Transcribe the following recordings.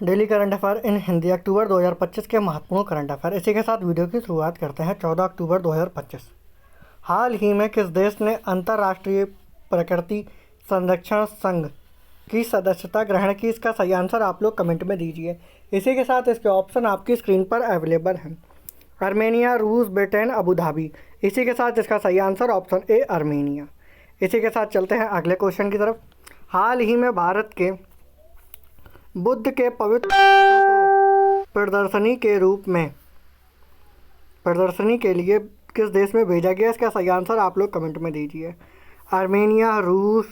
Daily current affair इन हिंदी अक्टूबर 2025 के महत्वपूर्ण current affair. इसी के साथ वीडियो की शुरुआत करते हैं। 14 अक्टूबर 2025। हाल ही में किस देश ने अंतर्राष्ट्रीय प्रकृति संरक्षण संघ की सदस्यता ग्रहण की? इसका सही आंसर आप लोग कमेंट में दीजिए। इसी के साथ इसके ऑप्शन आपकी स्क्रीन पर अवेलेबल हैं। आर्मेनिया, रूस, ब्रिटेन, अबू धाबी। इसी के साथ इसका सही आंसर ऑप्शन ए आर्मेनिया। इसी के साथ चलते हैं अगले क्वेश्चन की तरफ। हाल ही में भारत के बुद्ध के पवित्र प्रदर्शनी के लिए किस देश में भेजा गया? इसका सही आंसर आप लोग कमेंट में दीजिए। आर्मेनिया, रूस,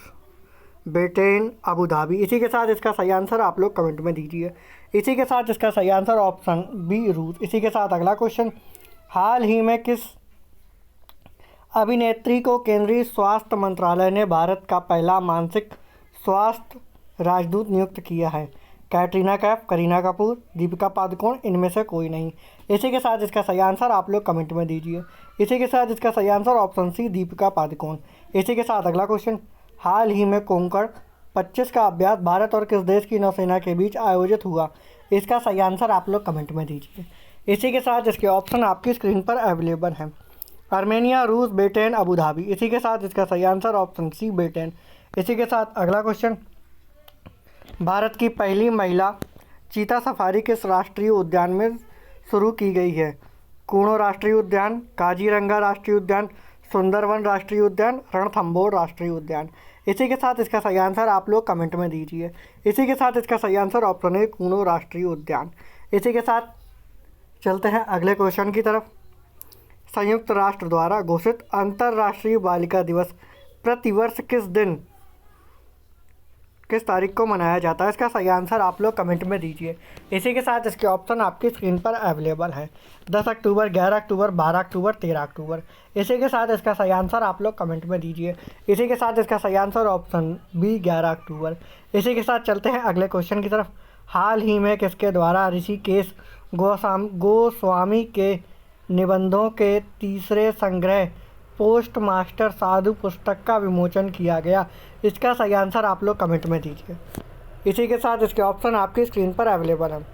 ब्रिटेन, अबू धाबी। इसी के साथ इसका सही आंसर आप लोग कमेंट में दीजिए। इसी के साथ इसका सही आंसर ऑप्शन बी रूस। इसी के साथ अगला क्वेश्चन। हाल ही में किस अभिनेत्री को केंद्रीय स्वास्थ्य मंत्रालय ने भारत का पहला मानसिक स्वास्थ्य राजदूत नियुक्त किया है? कैटरीना कैफ, करीना कपूर, दीपिका पादुकोण, इनमें से कोई नहीं। इसी के साथ इसका सही आंसर आप लोग कमेंट में दीजिए। इसी के साथ इसका सही answer option C Deepika Padukone. इसी के साथ अगला क्वेश्चन। हाल ही में कोंकण 25 का अभ्यास भारत और किस देश की नौसेना के बीच आयोजित हुआ? इसका सही आंसर आप लोग कमेंट में दीजिए। इसी के साथ इसके ऑप्शन आपकी स्क्रीन पर अवेलेबल हैं। आर्मेनिया, रूस, ब्रिटेन, अबू धाबी। इसी के साथ इसका सही आंसर ऑप्शन सी ब्रिटेन। इसी के साथ अगला क्वेश्चन। भारत की पहली महिला चीता सफारी किस राष्ट्रीय उद्यान में शुरू की गई है? कूनो राष्ट्रीय उद्यान, काजीरंगा राष्ट्रीय उद्यान, सुंदरवन राष्ट्रीय उद्यान, रणथंभौर राष्ट्रीय उद्यान। इसी के साथ इसका सही आंसर आप लोग कमेंट में दीजिए। इसी के साथ इसका सही आंसर ऑप्शन है कूनो राष्ट्रीय उद्यान। इसी के साथ चलते हैं अगले क्वेश्चन की तरफ। संयुक्त राष्ट्र द्वारा घोषित अंतर्राष्ट्रीय बालिका दिवस प्रतिवर्ष किस तारीख को मनाया जाता है? इसका सही आंसर आप लोग कमेंट में दीजिए। इसी के साथ इसके ऑप्शन आपकी स्क्रीन पर अवेलेबल है। 10 अक्टूबर, 11 अक्टूबर, 12 अक्टूबर, 13 अक्टूबर। इसी के साथ इसका सही आंसर आप लोग कमेंट में दीजिए। इसी के साथ इसका सही आंसर ऑप्शन बी 11 अक्टूबर। इसी के साथ चलते हैं अगले क्वेश्चन की तरफ। हाल ही में किसके द्वारा ऋषिकेश गोस्वामी के निबंधों के तीसरे संग्रह पोस्ट मास्टर साधु पुस्तक का विमोचन किया गया? इसका सही आंसर आप लोग कमेंट में दीजिए। इसी के साथ इसके ऑप्शन आपकी स्क्रीन पर अवेलेबल हैं।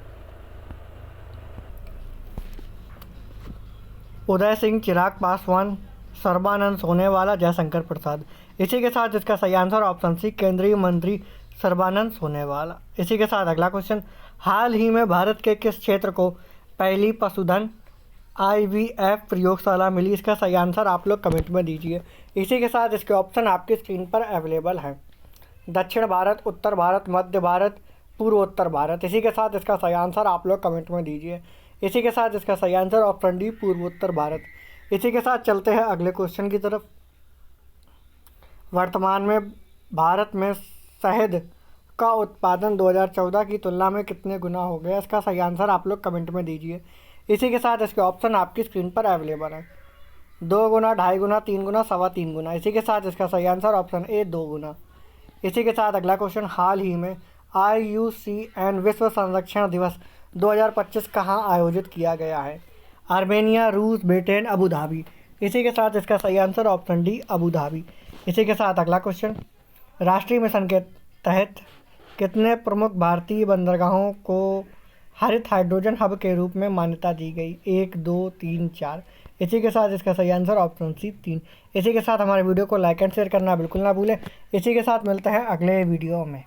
उदय सिंह, चिराग पासवान, सर्बानंद सोनेवाला, जयशंकर प्रसाद। इसी के साथ इसका सही आंसर ऑप्शन सी केंद्रीय मंत्री सर्बानंद सोनेवाला। इसी के साथ अगला क्वेश्चन। हाल ही में भारत के किस क्षेत्र को पहली पशुधन IVF प्रयोगशाला मिली? इसका सही आंसर आप लोग कमेंट में दीजिए। इसी के साथ इसके ऑप्शन आपकी स्क्रीन पर अवेलेबल हैं। दक्षिण भारत, उत्तर भारत, मध्य भारत, पूर्वोत्तर भारत। इसी के साथ इसका सही आंसर आप लोग कमेंट में दीजिए। इसी के साथ इसका सही आंसर ऑप्शन डी पूर्वोत्तर भारत। इसी के साथ चलते हैं अगले क्वेश्चन की तरफ। वर्तमान में भारत में शहद का उत्पादन 2014 की तुलना में कितने गुना हो गया? इसका सही आंसर आप लोग कमेंट में दीजिए। इसी के साथ इसके ऑप्शन आपकी स्क्रीन पर अवेलेबल है। 2 गुना, 2.5 गुना, 3 गुना, 2.25 गुना। इसी के साथ इसका सही आंसर ऑप्शन ए 2 गुना। इसी के साथ अगला क्वेश्चन। हाल ही में IUCN विश्व संरक्षण दिवस 2025 कहाँ आयोजित किया गया है? आर्मेनिया, रूस, ब्रिटेन, अबू धाबी। इसी के साथ इसका सही answer option D Abu Dhabi. इसी के साथ अगला क्वेश्चन। राष्ट्रीय मिशन के तहत कितने प्रमुख भारतीय बंदरगाहों को हरित हाइड्रोजन हब के रूप में मान्यता दी गई? 1, 2, 3, 4। इसी के साथ इसका सही आंसर ऑप्शन सी 3। इसी के साथ हमारे वीडियो को लाइक एंड शेयर करना बिल्कुल ना भूलें। इसी के साथ मिलते हैं अगले वीडियो में।